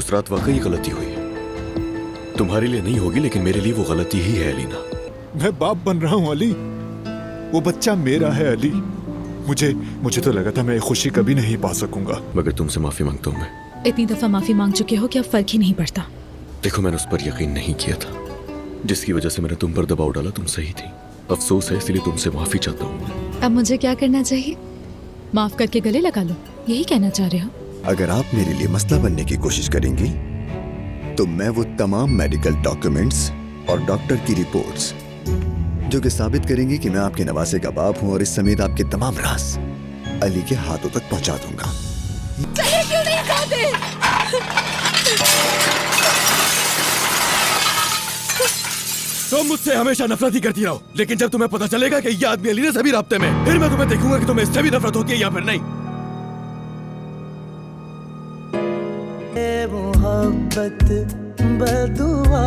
उस रात वाकई गलती हुई है। तुम्हारे लिए नहीं होगी, लेकिन मेरे लिए वो गलती ही है अलीना। मैं बाप बन रहा हूँ अली, वो बच्चा मेरा है अली। मुझे तो लगा था मैं ये खुशी कभी नहीं पा सकूंगा। मगर तुमसे माफी मांगता हूँ मैं। इतनी दफा माफी मांग चुके हो कि अब फर्क ही नहीं पड़ता। देखो, मैंने उस पर यकीन नहीं किया था, जिसकी वजह से मैंने तुम पर दबाव डाला। तुम सही थी, अफसोस है, इसलिए तुमसे माफी चाहता हूँ। अब मुझे क्या करना चाहिए? माफ करके गले लगा लो, यही कहना चाह रहे हो? अगर आप मेरे लिए मसला बनने की कोशिश करेंगी तो मैं वो तमाम मेडिकल डॉक्यूमेंट्स और डॉक्टर की रिपोर्ट्स जो कि साबित करेंगी कि मैं आपके नवासे का बाप हूं और इस समेत आपके तमाम राज अली के हाथों तक पहुंचा दूंगा। चलिए क्यों नहीं खाते? तुम मुझसे हमेशा नफरत ही करती रहो, लेकिन जब तुम्हें पता चलेगा कि ये आदमी अली ने सभी राब्ते में, फिर मैं तुम्हें देखूंगा कि तुम्हें इससे भी नफरत होती है या फिर नहीं। मोहब्बत बदुआ